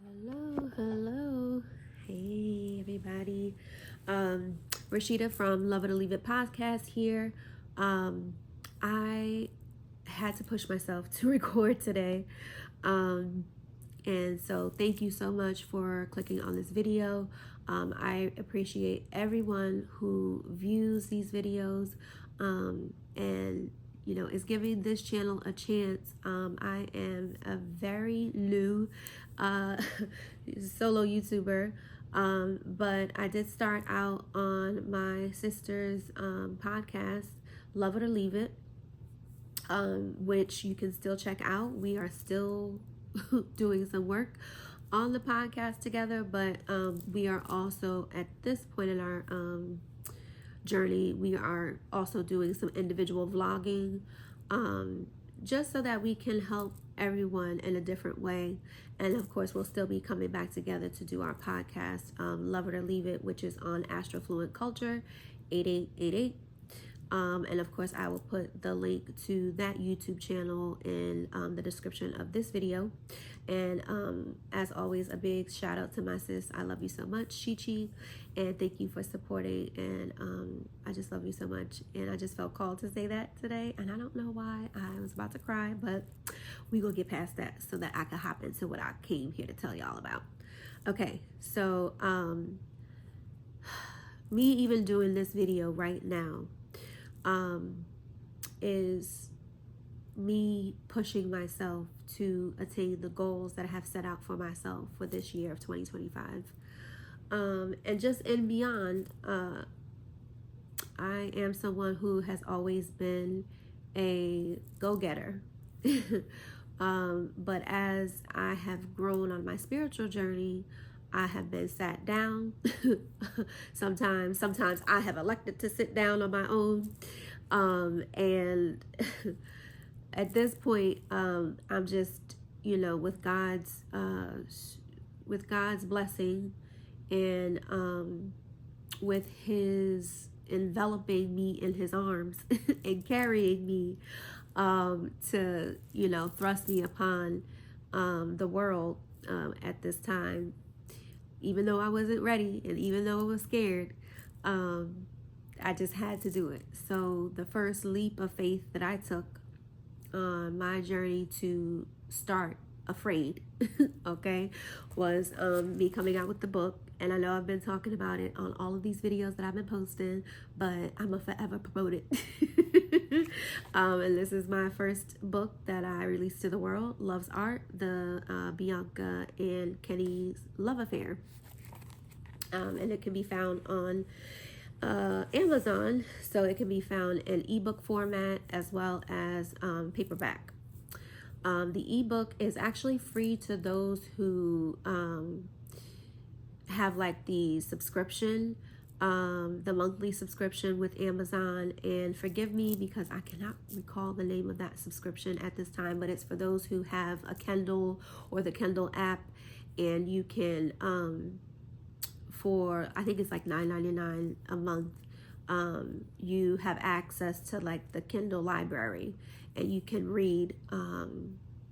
Hello, hello. Hey, everybody. Rashida from Love It or Leave It podcast here. I had to push myself to record today. And so thank you so much for clicking on this video. I appreciate everyone who views these videos and is giving this channel a chance. I am a very new solo YouTuber, but I did start out on my sister's podcast, Love It or Leave It, which you can still check out. We are still doing some work on the podcast together, but we are also at this point in our journey, we are also doing some individual vlogging, just so that we can help everyone in a different way. And of course, we'll still be coming back together to do our podcast, Love It or Leave It, which is on Astrofluent Culture 8888. And of course, I will put the link to that YouTube channel in the description of this video. And as always, a big shout out to my sis. I love you so much, Chi-Chi, and thank you for supporting. And I just love you so much. And I just felt called to say that today. And I don't know why. I was about to cry, but we will get past that so that I can hop into what I came here to tell y'all about. Okay, so me even doing this video right now is me pushing myself to attain the goals that I have set out for myself for this year of 2025. And just and beyond, I am someone who has always been a go-getter. But as I have grown on my spiritual journey, I have been sat down. Sometimes I have elected to sit down on my own. And at this point, I'm just, with God's blessing and with His enveloping me in His arms and carrying me to, thrust me upon the world at this time. Even though I wasn't ready and even though I was scared, I just had to do it. So the first leap of faith that I took on my journey to start afraid, okay, was me coming out with the book. And I know I've been talking about it on all of these videos that I've been posting, but I'm gonna forever promote it. And this is my first book that I released to the world, Love's Art, the Bianca and Kenny's love affair. And it can be found on Amazon, so it can be found in ebook format as well as paperback. The ebook is actually free to those who have like the subscription, the monthly subscription with Amazon. And forgive me because I cannot recall the name of that subscription at this time, but it's for those who have a Kindle or the Kindle app, and you can for I think it's like $9.99 a month, you have access to like the Kindle library, and you can read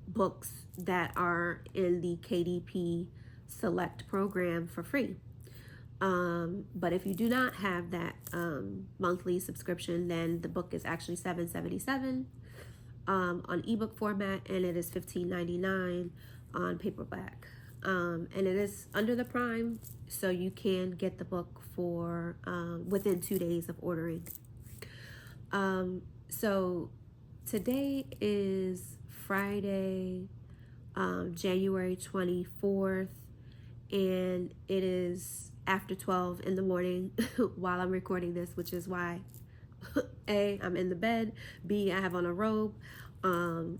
books that are in the KDP Select program for free. But if you do not have that monthly subscription, then the book is actually $7.77 on ebook format, and it is $15.99 on paperback. And it is under the Prime, so you can get the book for within 2 days of ordering. So today is Friday, January 24th, and it is after 12 in the morning while I'm recording this, which is why A, I'm in the bed, B, I have on a robe,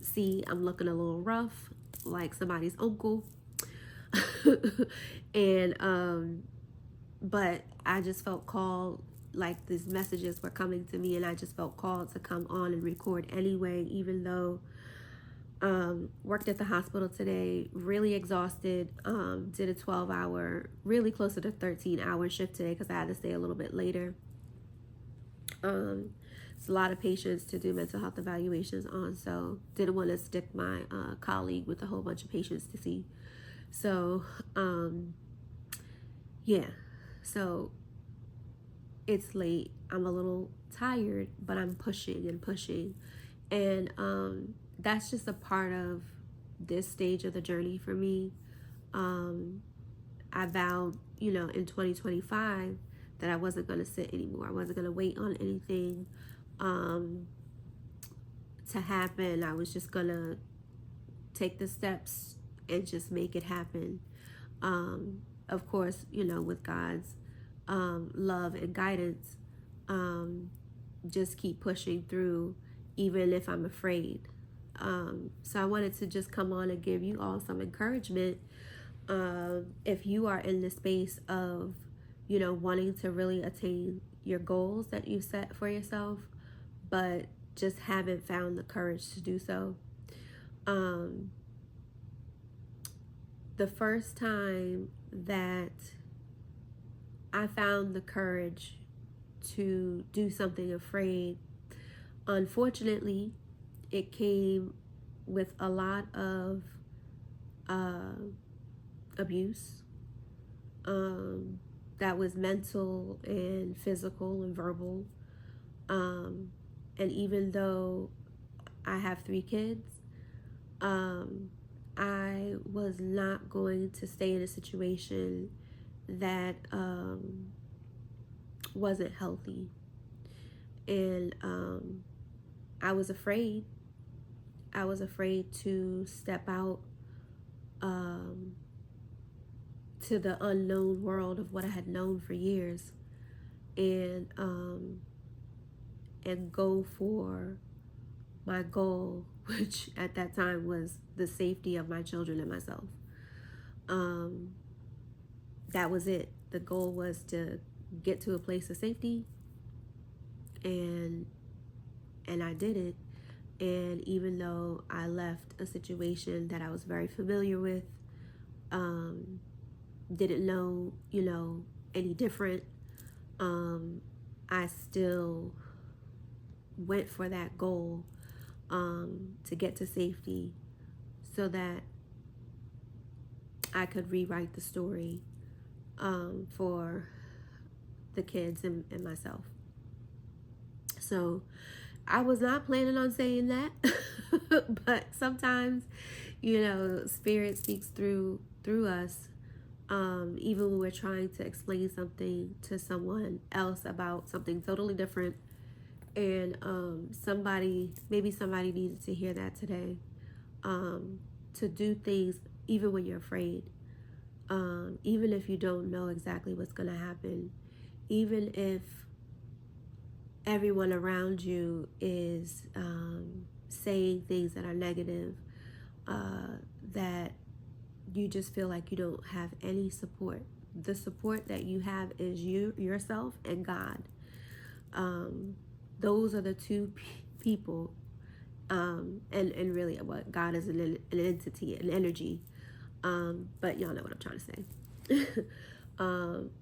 C, I'm looking a little rough like somebody's uncle. And but I just felt called, like these messages were coming to me, and I just felt called to come on and record anyway, even though worked at the hospital today, really exhausted, did a 12-hour, really closer to 13-hour shift today because I had to stay a little bit later. It's a lot of patients to do mental health evaluations on, so didn't want to stick my colleague with a whole bunch of patients to see. So, yeah. So it's late. I'm a little tired, but I'm pushing and pushing. And that's just a part of this stage of the journey for me. I vowed, in 2025 that I wasn't going to sit anymore. I wasn't going to wait on anything to happen. I was just going to take the steps and just make it happen. Of course, with God's love and guidance, just keep pushing through, even if I'm afraid. So I wanted to just come on and give you all some encouragement. If you are in the space of, wanting to really attain your goals that you set for yourself, but just haven't found the courage to do so. The first time that I found the courage to do something afraid, unfortunately, it came with a lot of abuse that was mental and physical and verbal. And even though I have 3 kids, I was not going to stay in a situation that wasn't healthy. And I was afraid. I was afraid to step out to the unknown world of what I had known for years, and go for my goal, which at that time was the safety of my children and myself. That was it. The goal was to get to a place of safety, and I did it. And even though I left a situation that I was very familiar with, didn't know, any different, I still went for that goal, to get to safety so that I could rewrite the story for the kids and myself. So I was not planning on saying that, but sometimes, Spirit speaks through us, even when we're trying to explain something to someone else about something totally different. And maybe somebody needed to hear that today, to do things even when you're afraid, even if you don't know exactly what's going to happen, even if everyone around you is saying things that are negative, that you just feel like you don't have any support. The support that you have is yourself, and God. Those are the two people, and really what God is an entity, an energy, but y'all know what I'm trying to say.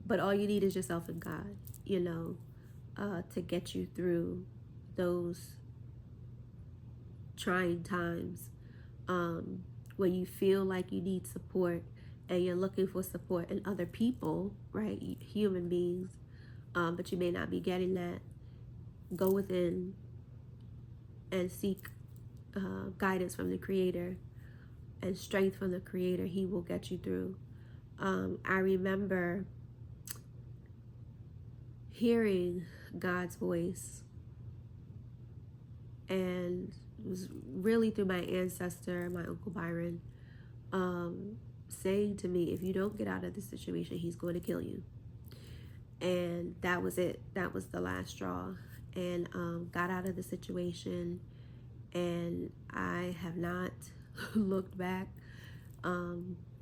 But all you need is yourself and God, to get you through those trying times, when you feel like you need support and you're looking for support in other people, right? Human beings, but you may not be getting that. Go within and seek guidance from the Creator and strength from the Creator. He will get you through. I remember hearing God's voice, and it was really through my ancestor, my Uncle Byron, saying to me, if you don't get out of this situation, he's going to kill you. And that was it. That was the last straw. And got out of the situation, and I have not looked back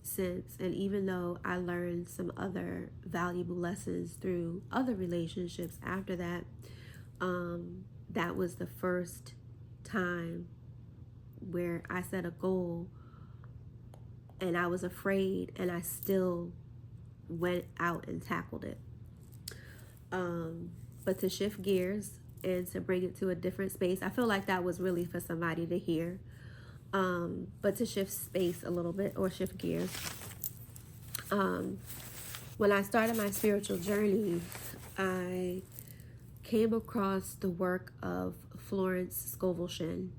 since. And even though I learned some other valuable lessons through other relationships after that, that was the first time where I set a goal and I was afraid, and I still went out and tackled it. But to shift gears and to bring it to a different space, I feel like that was really for somebody to hear. But to shift space a little bit, or shift gears, When I started my spiritual journey, I came across the work of Florence Scovel Shinn.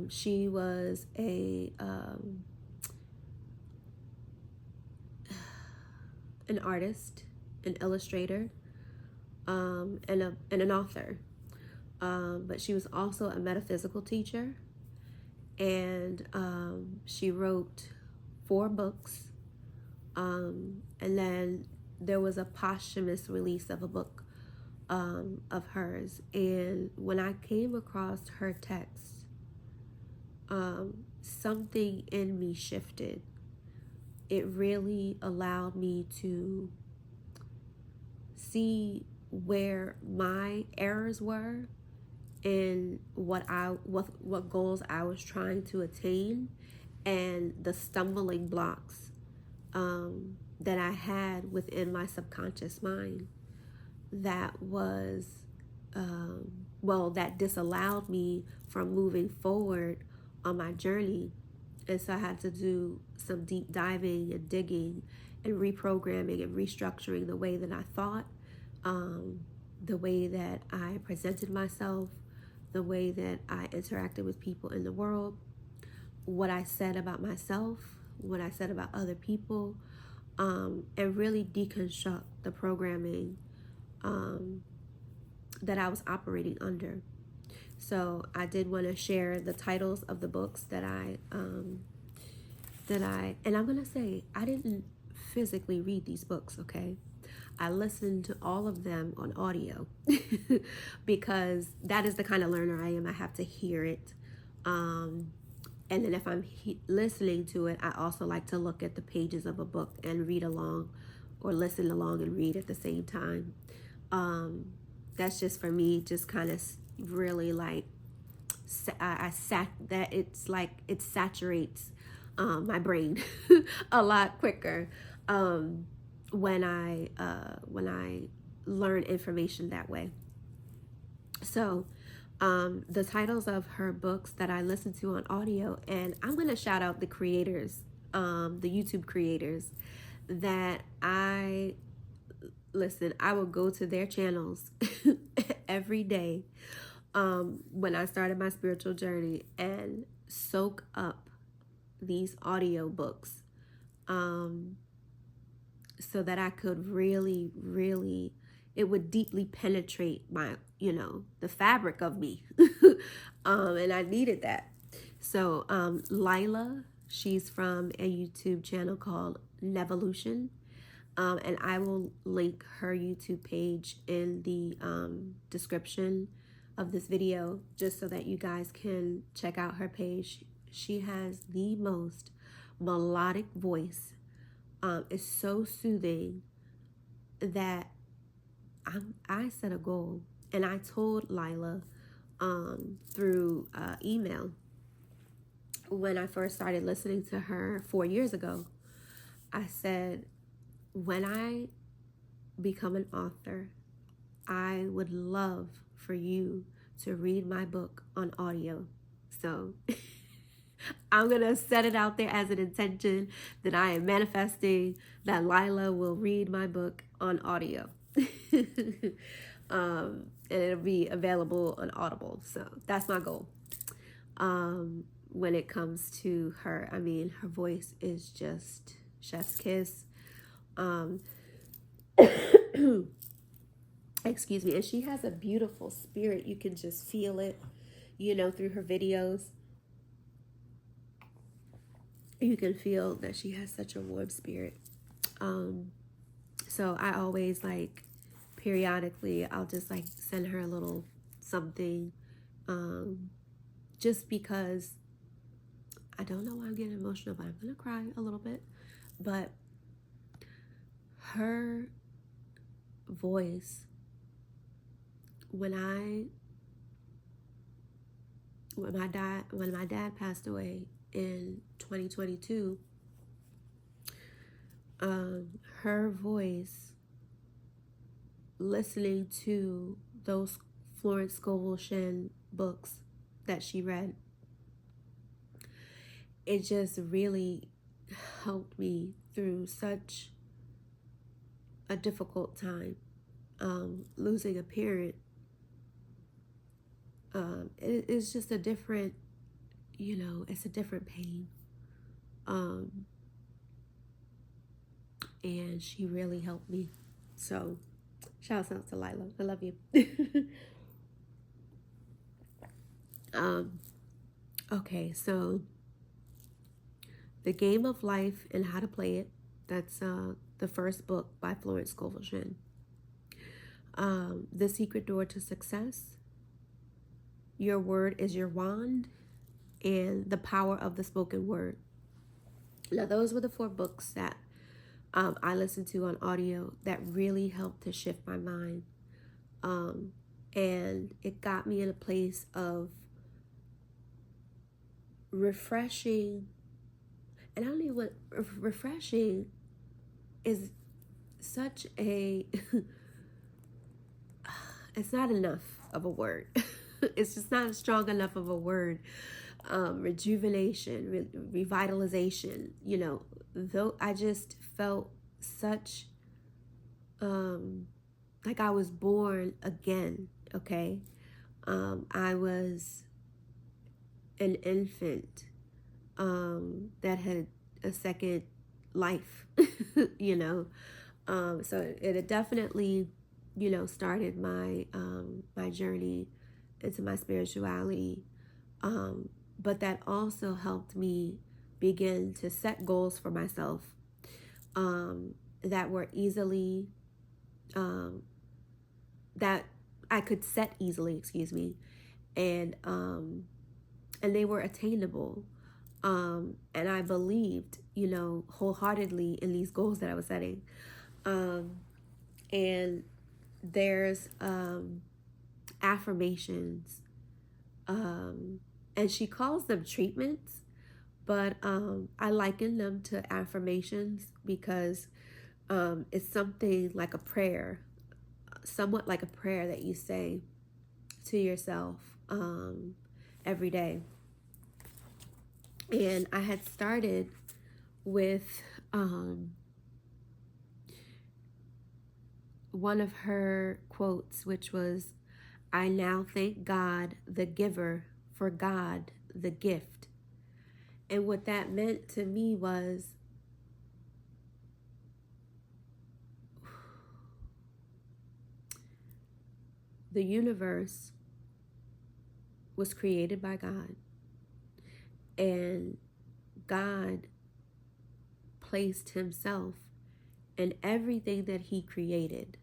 She was an artist, an illustrator, and an author. But she was also a metaphysical teacher, and she wrote 4 books. And then there was a posthumous release of a book of hers. And when I came across her text, something in me shifted. It really allowed me to see where my errors were and what goals I was trying to attain, and the stumbling blocks that I had within my subconscious mind that was that disallowed me from moving forward on my journey. And so I had to do some deep diving and digging and reprogramming and restructuring the way that I thought, the way that I presented myself, the way that I interacted with people in the world, what I said about myself, what I said about other people, and really deconstruct the programming that I was operating under. So I did want to share the titles of the books that and I'm going to say, I didn't physically read these books, okay? I listened to all of them on audio because that is the kind of learner I am. I have to hear it. And then if I'm listening to it, I also like to look at the pages of a book and read along, or listen along and read at the same time. That's just for me, just kind of really like it saturates my brain a lot quicker when I learn information that way. So the titles of her books that I listened to on audio, and I'm going to shout out the creators, the YouTube creators that I will go to their channels every day when I started my spiritual journey and soak up these audio books so that I could really, really, it would deeply penetrate my, the fabric of me. And I needed that. So Lila, she's from a YouTube channel called Nevillution. And I will link her YouTube page in the description of this video, just so that you guys can check out her page. She has the most melodic voice. It's so soothing that I set a goal, and I told Lila through email when I first started listening to her 4 years ago. I said, when I become an author, I would love for you to read my book on audio. So I'm going to set it out there as an intention that I am manifesting that Lila will read my book on audio. And it'll be available on Audible. So that's my goal. When it comes to her, I mean, her voice is just chef's kiss. Excuse me. And she has a beautiful spirit. You can just feel it, through her videos. You can feel that she has such a warm spirit. So I always periodically, I'll just send her a little something, just because I don't know why I'm getting emotional, but I'm gonna cry a little bit. But her voice, when my dad passed away in 2022, her voice, listening to those Florence Scovel Shinn books that she read, it just really helped me through such a difficult time. Losing a parent, it's just a different, it's a different pain. And she really helped me. So, shouts out to Lila. I love you. Okay, so The Game of Life and How to Play It. That's the first book by Florence Scovel Shinn. The Secret Door to Success. Your Word is Your Wand. And The Power of the Spoken Word. Now, those were the 4 books that I listened to on audio that really helped to shift my mind. And it got me in a place of refreshing. And I don't know what refreshing is such a, it's not enough of a word. It's just not strong enough of a word. Rejuvenation, revitalization, though I just felt such, like I was born again, okay? I was an infant, that had a second life, so it definitely, started my, my journey into my spirituality. But that also helped me begin to set goals for myself, that were easily, that I could set easily, and they were attainable. And I believed, wholeheartedly in these goals that I was setting. And there's affirmations, and she calls them treatments, but I liken them to affirmations because it's something like a prayer, somewhat like a prayer that you say to yourself every day. And I had started with one of her quotes, which was, "I now thank God, the giver, for God, the gift." And what that meant to me was, the universe was created by God, and God placed himself in everything that he created.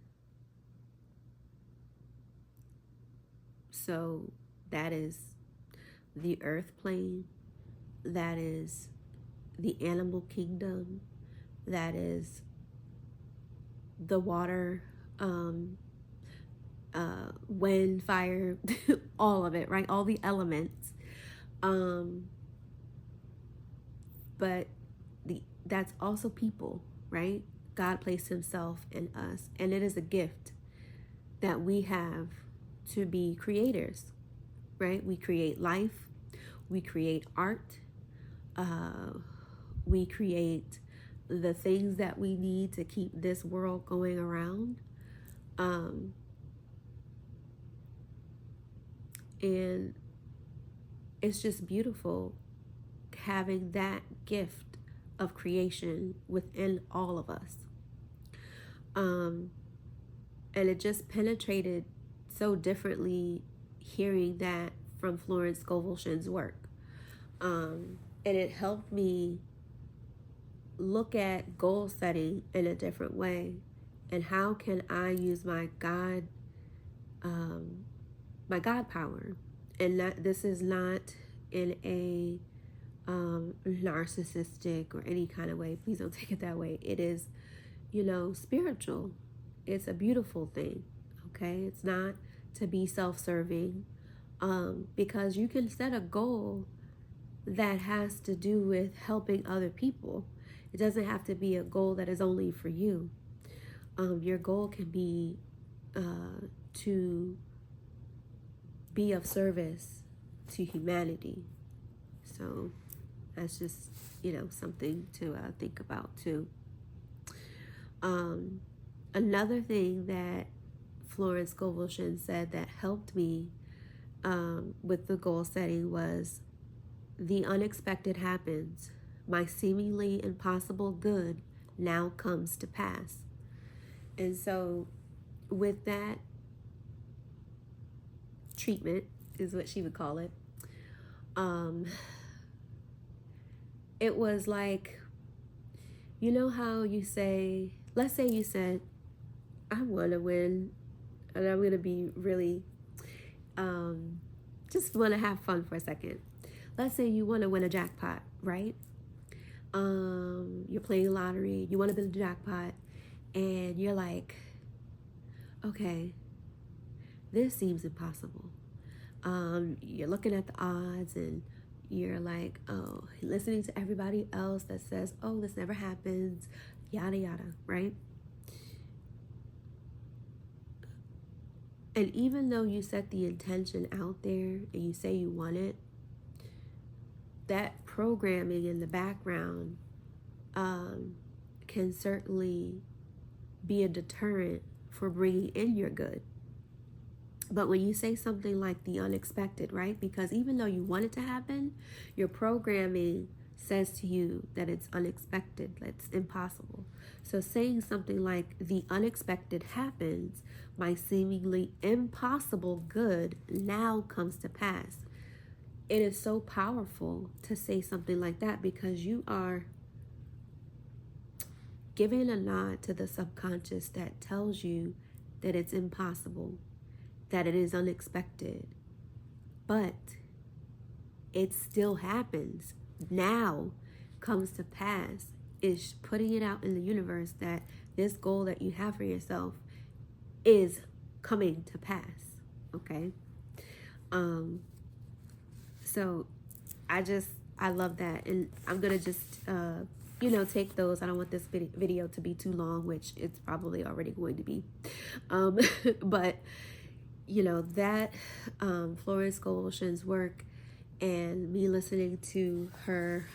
So that is the earth plane, that is the animal kingdom, that is the water, wind, fire, all of it, right? All the elements. But that's also people, right? God placed himself in us, and it is a gift that we have to be creators, right? We create life, we create art, we create the things that we need to keep this world going around. And it's just beautiful having that gift of creation within all of us. And it just penetrated so differently hearing that from Florence Scovel Shinn's work. And it helped me look at goal setting in a different way, and how can I use my God power. And that this is not in a narcissistic or any kind of way. Please don't take it that way. It is, spiritual. It's a beautiful thing. Okay, it's not to be self-serving, because you can set a goal that has to do with helping other people. It doesn't have to be a goal that is only for you. Your goal can be to be of service to humanity. So that's just, something to think about too. Another thing that Florence Scovel Shinn said that helped me with the goal setting was, the unexpected happens. My seemingly impossible good now comes to pass. And so with that treatment, is what she would call it, it was like, you know how you say, let's say you said, I want to win, and I'm going to be really, just want to have fun for a second. Let's say you want to win a jackpot, right? You're playing lottery, you want to win a jackpot, and you're like, okay, this seems impossible. You're looking at the odds, and you're like, oh, listening to everybody else that says, oh, this never happens, yada yada, right? And even though you set the intention out there and you say you want it, that programming in the background can certainly be a deterrent for bringing in your good. But when you say something like the unexpected, right? Because even though you want it to happen, your programming says to you that it's unexpected, that's impossible. So saying something like the unexpected happens, my seemingly impossible good now comes to pass. It is so powerful to say something like that, because you are giving a nod to the subconscious that tells you that it's impossible, that it is unexpected, but it still happens. Now comes to pass. Is putting it out in the universe that this goal that you have for yourself is coming to pass. Okay. So I love that. And I'm going to just, take those. I don't want this video to be too long, which it's probably already going to be. But, that Florence Scovel Shinn's work, and me listening to her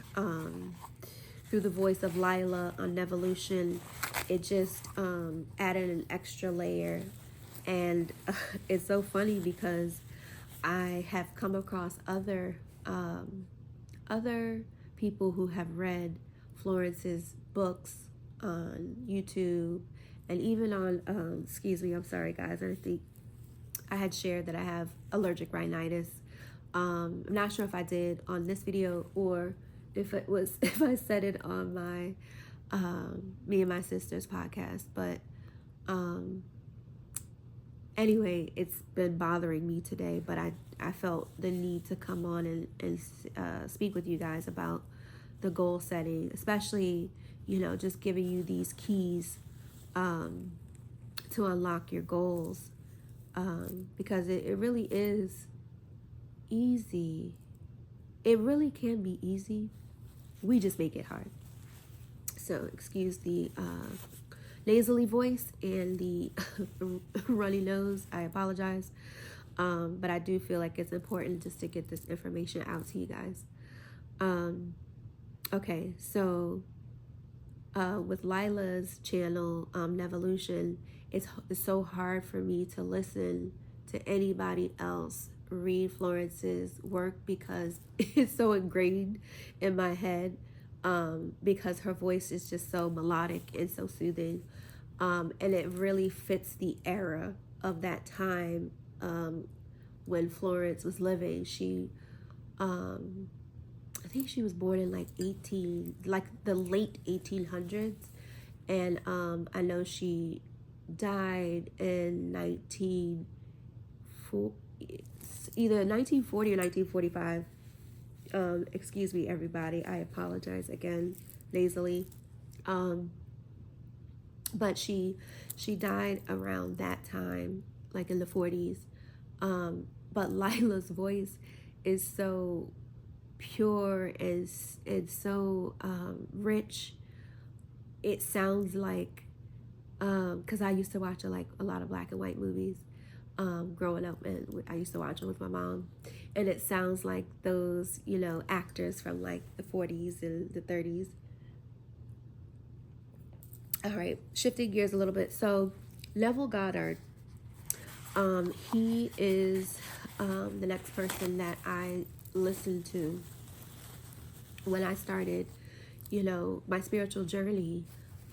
through the voice of Lila Nevillution, it just added an extra layer. And it's so funny because I have come across other people who have read Florence's books on YouTube, and even on I'm sorry guys, I think I had shared that I have allergic rhinitis. I'm not sure if I did on this video or if I said it on my me and my sister's podcast, but anyway, it's been bothering me today, but I felt the need to come on and speak with you guys about the goal setting, especially, just giving you these keys to unlock your goals, because it really is easy. It really can be easy. We just make it hard. So excuse the nasally voice and the runny nose. I apologize. But I do feel like it's important just to get this information out to you guys. Okay, so with Lila's channel, Nevillution, it's so hard for me to listen to anybody else read Florence's work because it's so ingrained in my head, because her voice is just so melodic and so soothing, and it really fits the era of that time when Florence was living. She I think she was born in like the late 1800s, and I know she died in either 1940 or 1945. Excuse me, everybody. I apologize again, nasally. But she died around that time, like in the 40s. But Lila's voice is so pure, and so rich. It sounds like, because I used to watch a lot of black and white movies growing up, and I used to watch them with my mom, and it sounds like those actors from like the 40s and the 30s. All right, shifting gears a little bit. So Neville Goddard, he is the next person that I listened to when I started, my spiritual journey.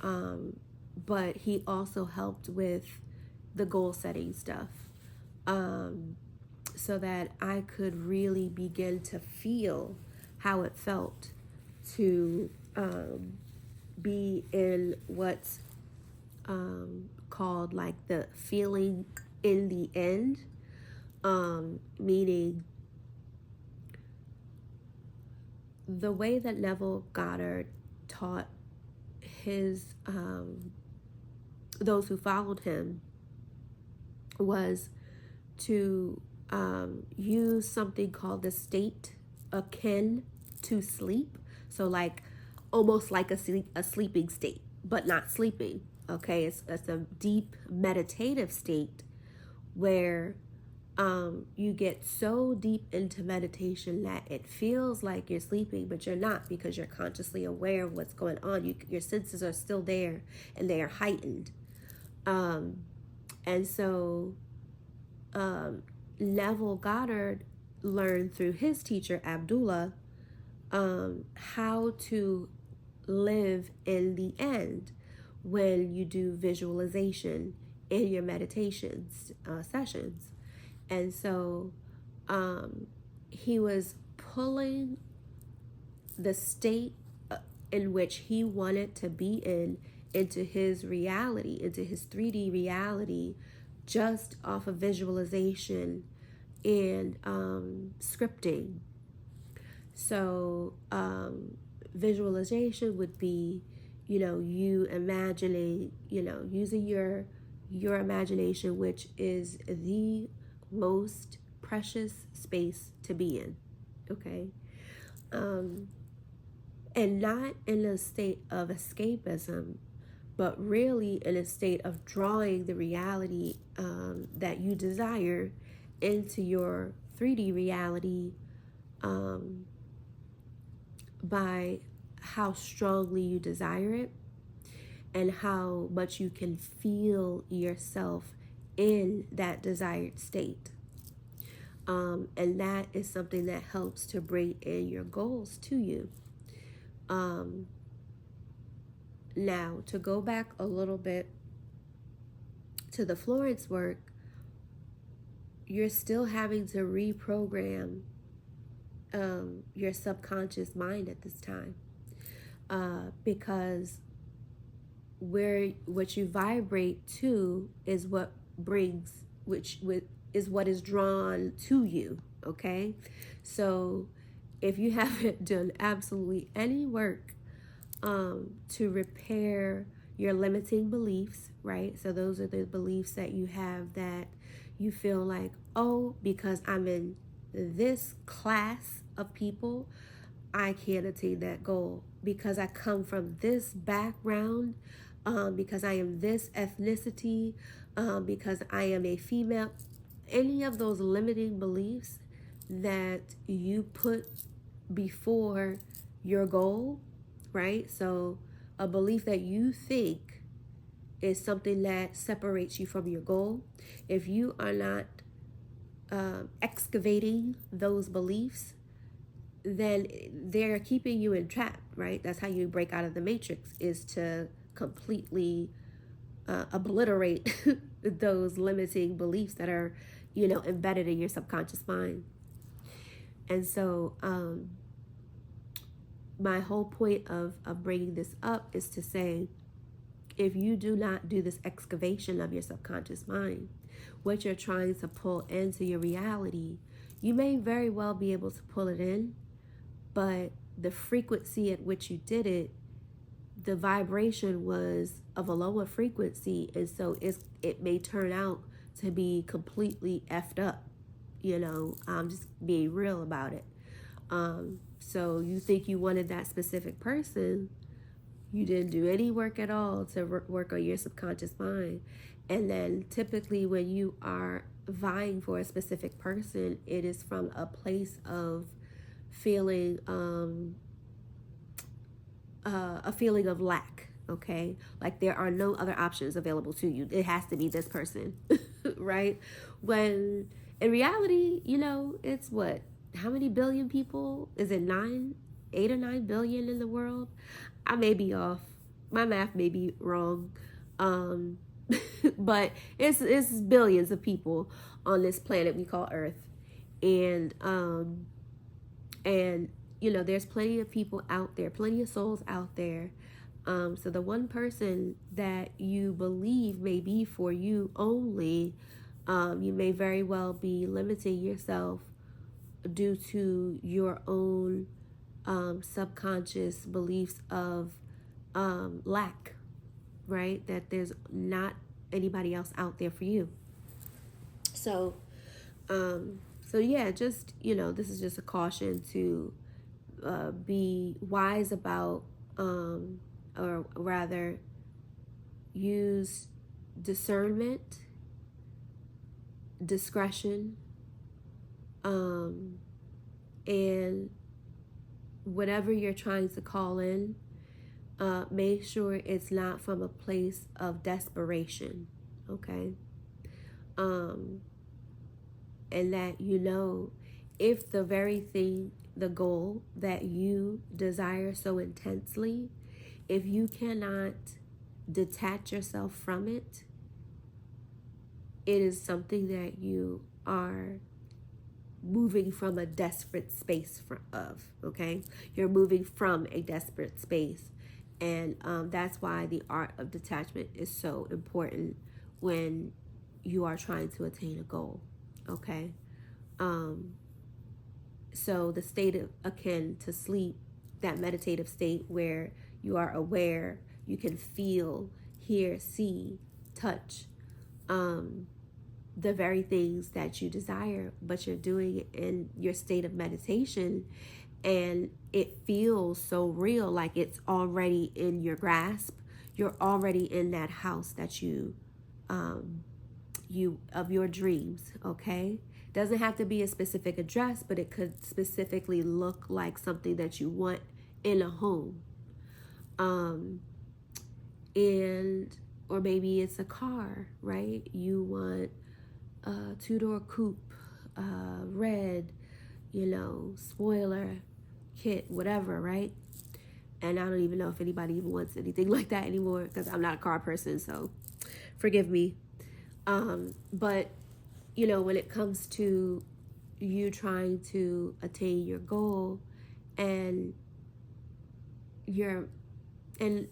But he also helped with the goal setting stuff, so that I could really begin to feel how it felt to be in what's called like the feeling in the end, meaning the way that Neville Goddard taught his those who followed him was to use something called the state akin to sleep. So like almost like a sleeping state, but not sleeping. Okay, it's a deep meditative state where you get so deep into meditation that it feels like you're sleeping, but you're not, because you're consciously aware of what's going on. Your senses are still there and they are heightened. And so Neville Goddard learned through his teacher Abdullah how to live in the end when you do visualization in your meditations sessions. And so he was pulling the state in which he wanted to be in into his reality, into his 3D reality, just off of visualization and scripting. So visualization would be, you imagining, using your imagination, which is the most precious space to be in, okay? And not in a state of escapism, but really in a state of drawing the reality that you desire into your 3D reality by how strongly you desire it and how much you can feel yourself in that desired state. And that is something that helps to bring in your goals to you. Now, to go back a little bit to the Florence work, you're still having to reprogram your subconscious mind at this time, because what you vibrate to is what brings, is what is drawn to you. Okay, so if you haven't done absolutely any work to repair your limiting beliefs, right? So those are the beliefs that you have that you feel like, oh, because I'm in this class of people, I can't attain that goal. Because I come from this background, because I am this ethnicity, because I am a female. Any of those limiting beliefs that you put before your goal, right? So a belief that you think is something that separates you from your goal. If you are not excavating those beliefs, then they're keeping you entrapped, right? That's how you break out of the matrix, is to completely obliterate those limiting beliefs that are, embedded in your subconscious mind. And so my whole point of bringing this up is to say, if you do not do this excavation of your subconscious mind, what you're trying to pull into your reality, you may very well be able to pull it in, but the frequency at which you did it, the vibration was of a lower frequency, and so it may turn out to be completely effed up. I'm just being real about it. So you think you wanted that specific person, you didn't do any work at all to work on your subconscious mind. And then typically when you are vying for a specific person, it is from a place of feeling a feeling of lack, okay? Like there are no other options available to you. It has to be this person, right? When in reality, it's what? How many billion people? Is it 8 or 9 billion in the world? I may be off. My math may be wrong. Um, but it's billions of people on this planet we call Earth. And there's plenty of people out there, plenty of souls out there. So the one person that you believe may be for you only, you may very well be limiting yourself due to your own subconscious beliefs of lack, right? That there's not anybody else out there for you. So yeah, just, this is just a caution to be wise about, or rather use discernment, discretion, and whatever you're trying to call in, make sure it's not from a place of desperation, okay? And that if the very thing, the goal that you desire so intensely, if you cannot detach yourself from it, it is something that you are moving from a desperate space of, okay? You're moving from a desperate space. And that's why the art of detachment is so important when you are trying to attain a goal, okay? So the state akin to sleep, that meditative state where you are aware, you can feel, hear, see, touch, the very things that you desire, but you're doing it in your state of meditation, and it feels so real, like it's already in your grasp. You're already in that house that you of your dreams, okay? Doesn't have to be a specific address, but it could specifically look like something that you want in a home. Or maybe it's a car, right? You want a 2-door coupe, red, spoiler, kit, whatever, right? And I don't even know if anybody even wants anything like that anymore, because I'm not a car person, so forgive me. But when it comes to you trying to attain your goal, and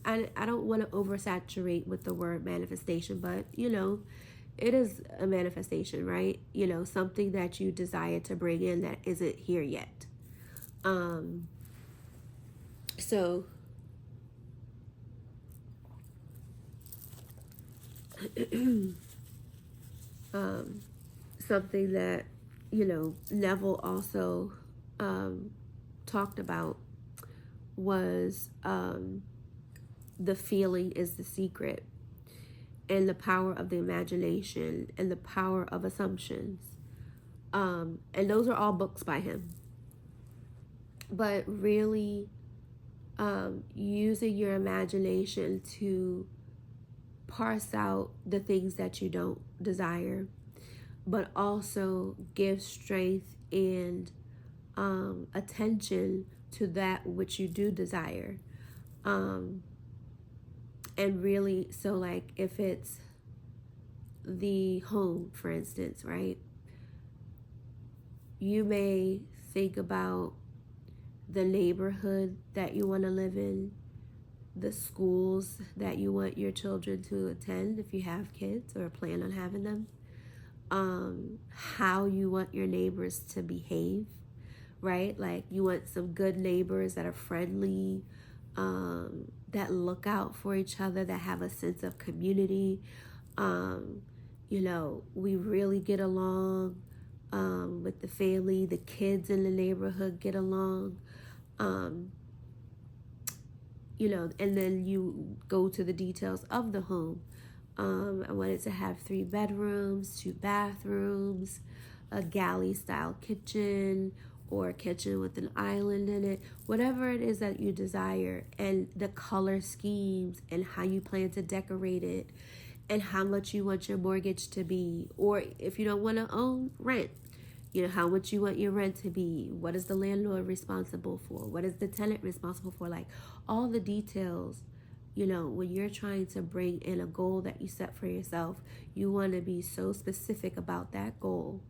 I don't want to oversaturate with the word manifestation, but it is a manifestation, right? Something that you desire to bring in that isn't here yet. So something that Neville also talked about was the feeling is the secret, and the power of the imagination, and the power of assumptions, and those are all books by him. But really using your imagination to parse out the things that you don't desire, but also give strength and attention to that which you do desire. And really, so like if it's the home, for instance, right? You may think about the neighborhood that you want to live in, the schools that you want your children to attend if you have kids or plan on having them, how you want your neighbors to behave, right? Like you want some good neighbors that are friendly, that look out for each other, that have a sense of community. We really get along with the family, the kids in the neighborhood get along. And then you go to the details of the home. I wanted to have 3 bedrooms, 2 bathrooms, a galley style kitchen, or a kitchen with an island in it, whatever it is that you desire, and the color schemes and how you plan to decorate it and how much you want your mortgage to be, or if you don't want to own, rent, you know, how much you want your rent to be, what is the landlord responsible for, what is the tenant responsible for, like all the details. You know, when you're trying to bring in a goal that you set for yourself, you want to be so specific about that goal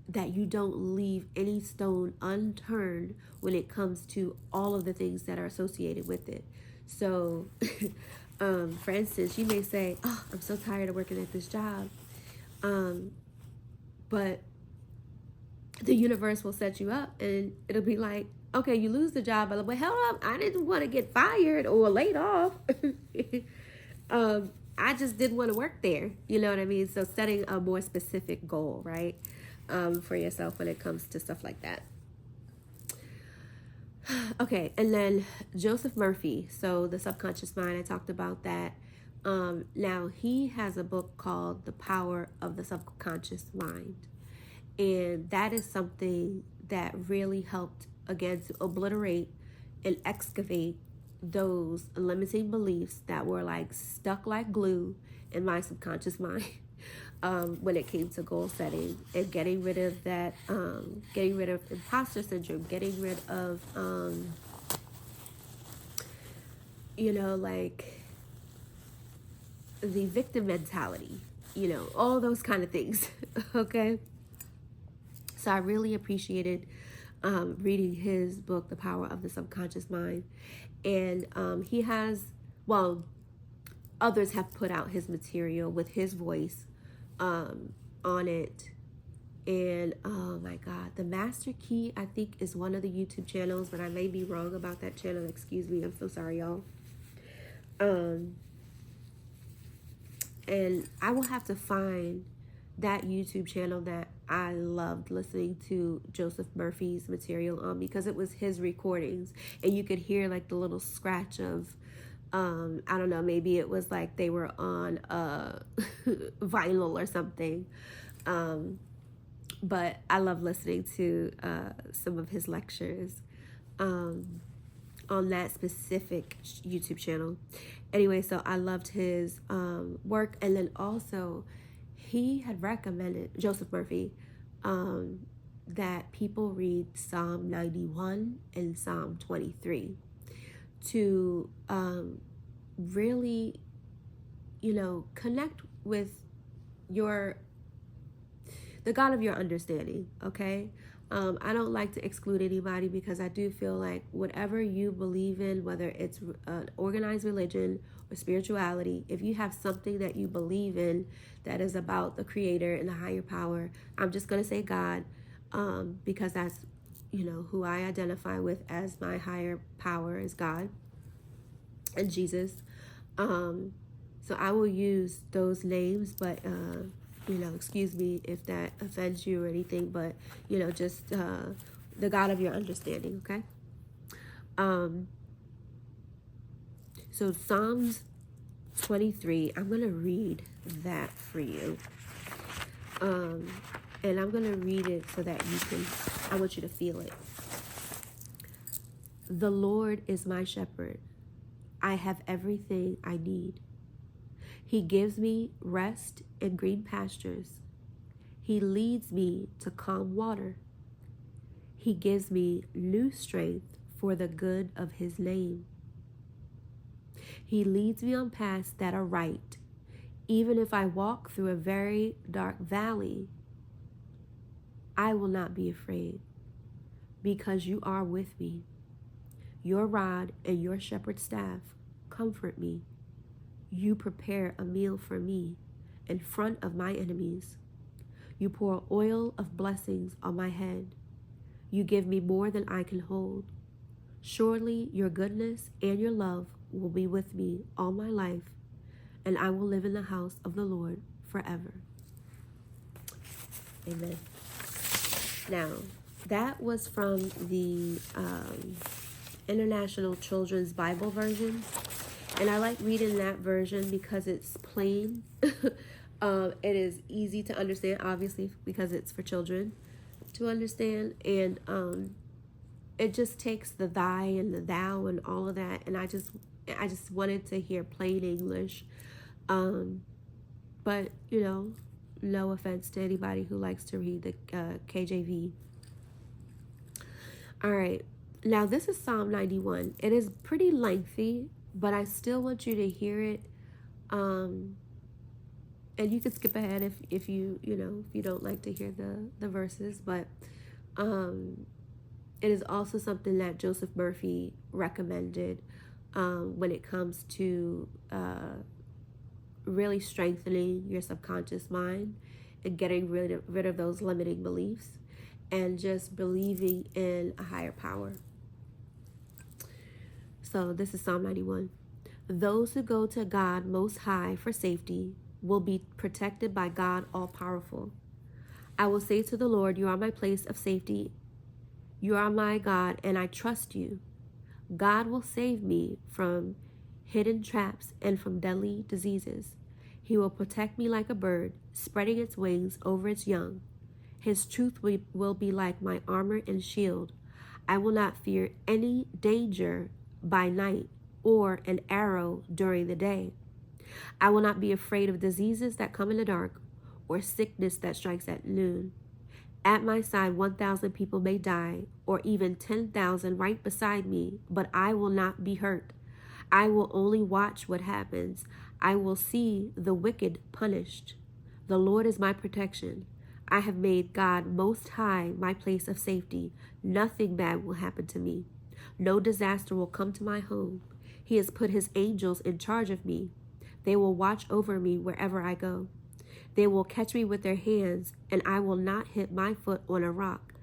that you don't leave any stone unturned when it comes to all of the things that are associated with it. So, for instance, you may say, oh, I'm so tired of working at this job. But the universe will set you up and it'll be like, okay, you lose the job, but hold up, I didn't want to get fired or laid off. I just didn't want to work there. You know what I mean? So setting a more specific goal, right? For yourself when it comes to stuff like that. Okay, and then Joseph Murphy. So the subconscious mind, I talked about that. Now he has a book called The Power of the Subconscious Mind. And that is something that really helped, again, to obliterate and excavate those limiting beliefs that were like stuck like glue in my subconscious mind when it came to goal setting and getting rid of that, getting rid of imposter syndrome, getting rid of, you know, like the victim mentality, you know, all those kind of things. Okay. So I really appreciated reading his book, The Power of the Subconscious Mind. And he has, well, others have put out his material with his voice on it. And oh my God, The Master Key, I think, is one of the YouTube channels, but I may be wrong about that channel. Excuse me. I'm so sorry, y'all. And I will have to find that YouTube channel that I loved listening to Joseph Murphy's material on, because it was his recordings and you could hear like the little scratch of, I don't know, maybe it was like they were on vinyl or something. But I love listening to some of his lectures on that specific YouTube channel. Anyway, so I loved his work. And then also he had recommended, Joseph Murphy, that people read Psalm 91 and Psalm 23 to really, you know, connect with the God of your understanding, okay? I don't like to exclude anybody, because I do feel like whatever you believe in, whether it's an organized religion or spirituality, if you have something that you believe in that is about the creator and the higher power, I'm just going to say God, because that's, you know, who I identify with as my higher power is God and Jesus. So I will use those names, but you know, excuse me if that offends you or anything, but, you know, just the God of your understanding, okay? So Psalms 23, I'm going to read that for you. And I'm going to read it so that you can, I want you to feel it. The Lord is my shepherd. I have everything I need. He gives me rest in green pastures. He leads me to calm water. He gives me new strength for the good of his name. He leads me on paths that are right, even if I walk through a very dark valley. I will not be afraid, because you are with me. Your rod and your shepherd's staff comfort me. You prepare a meal for me in front of my enemies. You pour oil of blessings on my head. You give me more than I can hold. Surely your goodness and your love will be with me all my life, and I will live in the house of the Lord forever. Amen. Now, that was from the International Children's Bible Version. And I like reading that version because it's plain. It is easy to understand, obviously, because it's for children to understand. And it just takes the thy and the thou and all of that. And I just wanted to hear plain English. But, you know, no offense to anybody who likes to read the KJV. All right. Now, this is Psalm 91. It is pretty lengthy, but I still want you to hear it. And you can skip ahead if you don't like to hear the verses. But it is also something that Joseph Murphy recommended when it comes to really strengthening your subconscious mind and getting rid of those limiting beliefs and just believing in a higher power. So this is Psalm 91. Those who go to God Most High for safety will be protected by God All-Powerful. I will say to the Lord, you are my place of safety. You are my God, and I trust you. God will save me from hidden traps and from deadly diseases. He will protect me like a bird, spreading its wings over its young. His truth will be like my armor and shield. I will not fear any danger by night or an arrow during the day. I will not be afraid of diseases that come in the dark or sickness that strikes at noon. At my side 1,000 people may die, or even 10,000 right beside me, but I will not be hurt. I will only watch what happens. I will see the wicked punished. The Lord is my protection. I have made God Most High my place of safety. Nothing bad will happen to me. No disaster will come to my home. He has put his angels in charge of me. They will watch over me wherever I go. They will catch me with their hands, and I will not hit my foot on a rock.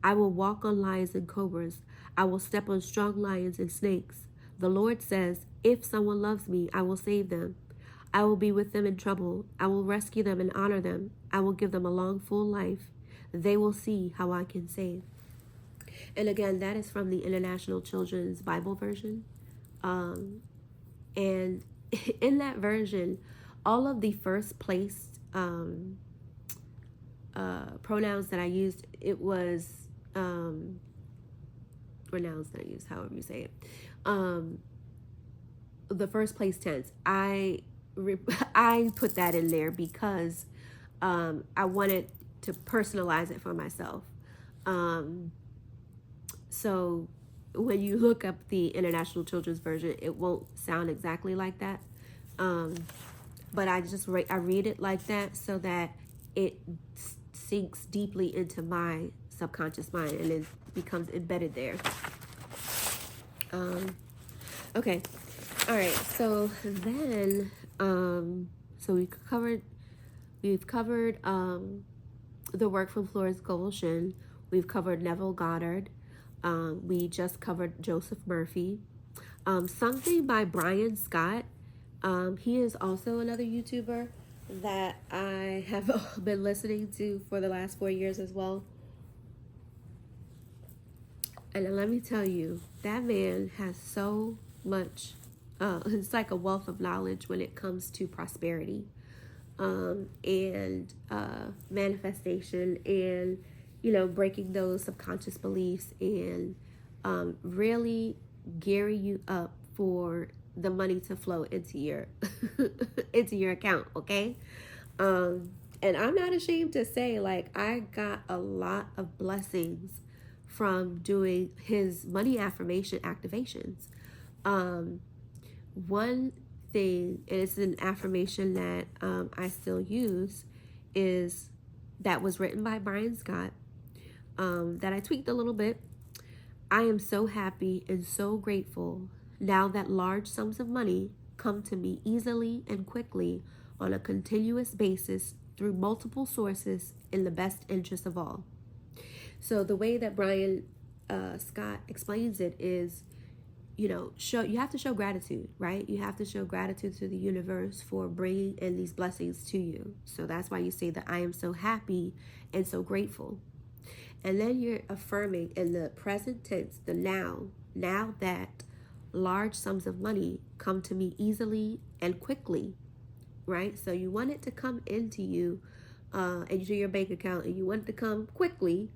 I will walk on lions and cobras. I will step on strong lions and snakes. The Lord says, if someone loves me, I will save them. I will be with them in trouble. I will rescue them and honor them. I will give them a long, full life. They will see how I can save. And again, that is from the International Children's Bible Version. And in that version, all of the first place pronouns that I used, it was pronouns that I used, however you say it. The first place tense, I put that in there because I wanted to personalize it for myself. So when you look up the International Children's Version, it won't sound exactly like that. But I read it like that so that it sinks deeply into my subconscious mind and it becomes embedded there. Okay. All right. So then, so we've covered the work from Florence, Scovel, Shinn. We've covered Neville, Goddard. We just covered Joseph Murphy. Something by Brian Scott. He is also another YouTuber that I have been listening to for the last 4 years as well. And let me tell you, that man has so much, it's like a wealth of knowledge when it comes to prosperity and manifestation and, breaking those subconscious beliefs and really gearing you up for the money to flow into your account, okay? And I'm not ashamed to say, like, I got a lot of blessings from doing his money affirmation activations. One thing, and it's an affirmation that I still use, is that was written by Brian Scott, that I tweaked a little bit. I am so happy and so grateful now that large sums of money come to me easily and quickly on a continuous basis through multiple sources in the best interest of all. So the way that Brian Scott explains it is, you have to show gratitude, right? You have to show gratitude to the universe for bringing in these blessings to you. So that's why you say that I am so happy and so grateful. And then you're affirming in the present tense, the now that large sums of money come to me easily and quickly right? So you want it to come into you, into your bank account, and you want it to come quickly.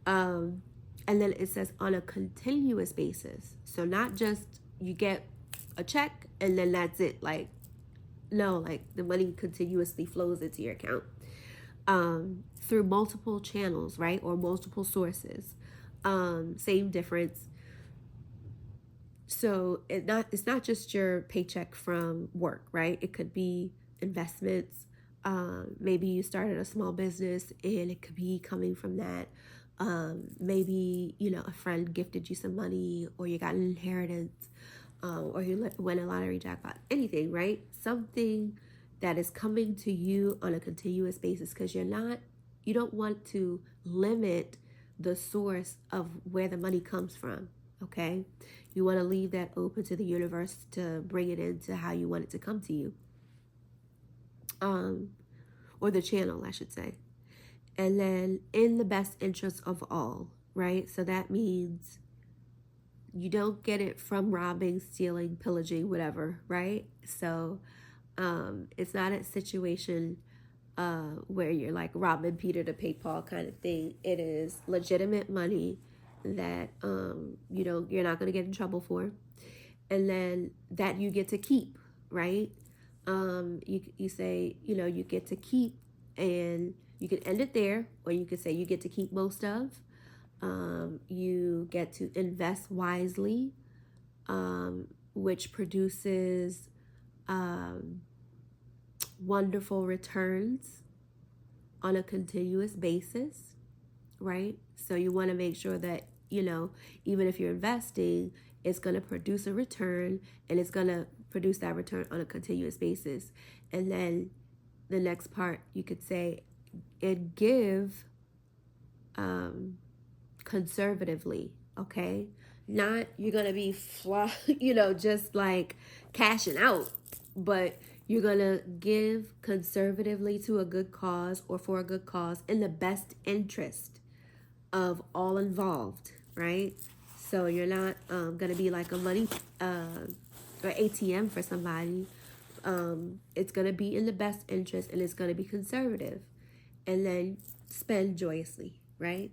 And then it says on a continuous basis. So not just you get a check and then that's it. Like, no, like the money continuously flows into your account through multiple channels, right? Or multiple sources. Same difference. So it's not just your paycheck from work, right? It could be investments. Maybe you started a small business and it could be coming from that. Maybe, a friend gifted you some money, or you got an inheritance, or you win a lottery jackpot, anything, right? Something that is coming to you on a continuous basis, because you don't want to limit the source of where the money comes from, okay? You want to leave that open to the universe to bring it into how you want it to come to you. Or the channel, I should say. And then in the best interest of all, right? So that means you don't get it from robbing, stealing, pillaging, whatever, right? So it's not a situation where you're like robbing Peter to pay Paul kind of thing. It is legitimate money that you're not going to get in trouble for, and then that you get to keep, right? You say you get to keep, and you can end it there, or you could say you get to keep most of. You get to invest wisely, which produces wonderful returns on a continuous basis, right? So you want to make sure that, even if you're investing, it's going to produce a return, and it's going to produce that return on a continuous basis. And then the next part, you could say, and give conservatively, okay? Not you're going to be, just like cashing out, but you're going to give conservatively to a good cause, or for a good cause, in the best interest of all involved, right? So you're not going to be like a money or ATM for somebody. It's going to be in the best interest, and it's going to be conservative. And then spend joyously, right?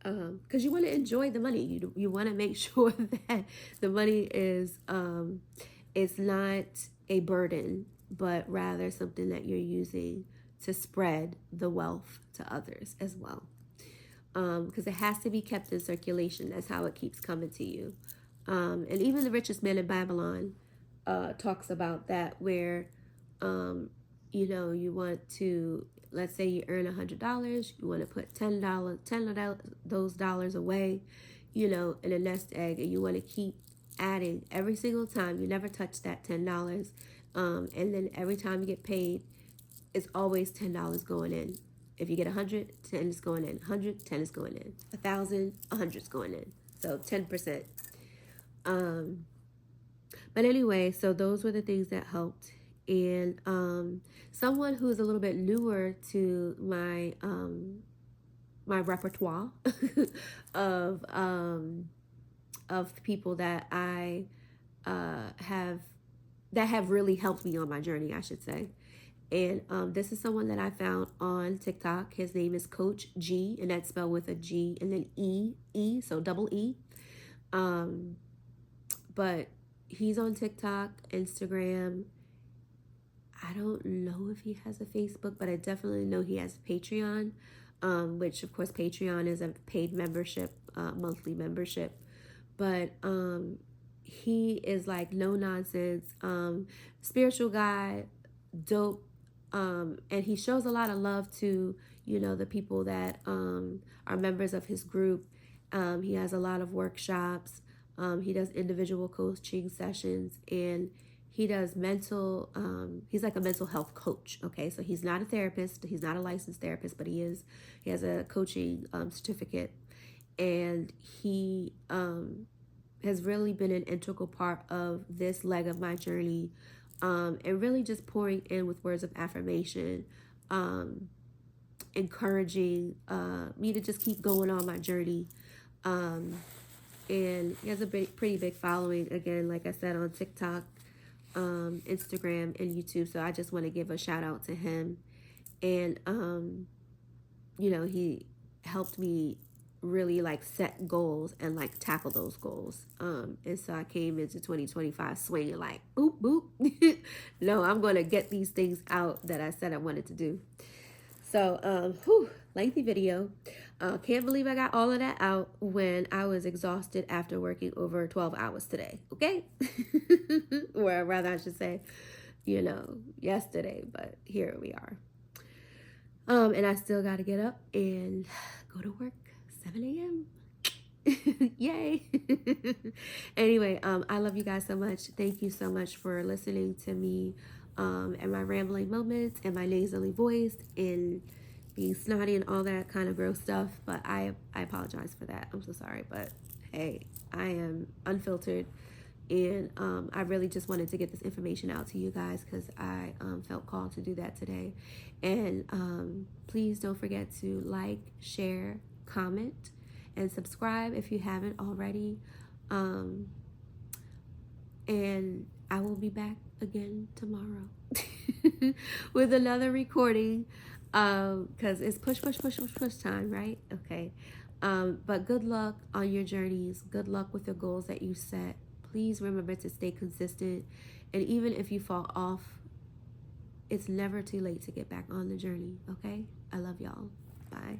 Because you want to enjoy the money. You want to make sure that the money is not a burden, but rather something that you're using to spread the wealth to others as well. Because it has to be kept in circulation. That's how it keeps coming to you. And even the richest man in Babylon talks about that, where you want to, let's say you earn $100, you want to put $10 of those dollars away, in a nest egg, and you want to keep adding every single time. You never touch that $10, and then every time you get paid, it's always $10 going in. If you get 100, 10 is going in. 100, 10 is going in. 1,000, 100 is going in. So 10%. But anyway, so those were the things that helped. And someone who's a little bit newer to my my repertoire of people that I have really helped me on my journey, I should say. And this is someone that I found on TikTok. His name is Coach G, and that's spelled with a G and then E, so double E. But he's on TikTok, Instagram. I don't know if he has a Facebook, but I definitely know he has Patreon, which of course Patreon is a paid membership, monthly membership. But he is like no nonsense, spiritual guy, dope. And he shows a lot of love to, the people that are members of his group. He has a lot of workshops. He does individual coaching sessions, and he does he's like a mental health coach. Okay. So he's not a therapist. He's not a licensed therapist, but he has a coaching certificate, and he has really been an integral part of this leg of my journey. And really just pouring in with words of affirmation, encouraging me to just keep going on my journey. And he has a pretty big following, again, like I said, on TikTok. Instagram and YouTube. So I just want to give a shout out to him. And, you know, he helped me really like set goals and like tackle those goals. And so I came into 2025 swinging like, boop, boop. No, I'm going to get these things out that I said I wanted to do. So, lengthy video. Can't believe I got all of that out when I was exhausted after working over 12 hours today. Okay. Or rather I should say, you know, yesterday, but here we are. And I still got to get up and go to work 7 a.m. Yay. Anyway, I love you guys so much. Thank you so much for listening to me and my rambling moments and my nasally voice and being snotty and all that kind of gross stuff. But I apologize for that. I'm so sorry. But hey, I am unfiltered. And I really just wanted to get this information out to you guys because I felt called to do that today. And please don't forget to like, share, comment, and subscribe if you haven't already. And I will be back again tomorrow with another recording because it's push time, right? Okay. But good luck on your journeys. Good luck with the goals that you set. Please remember to stay consistent. And even if you fall off, it's never too late to get back on the journey, okay? I love y'all. Bye.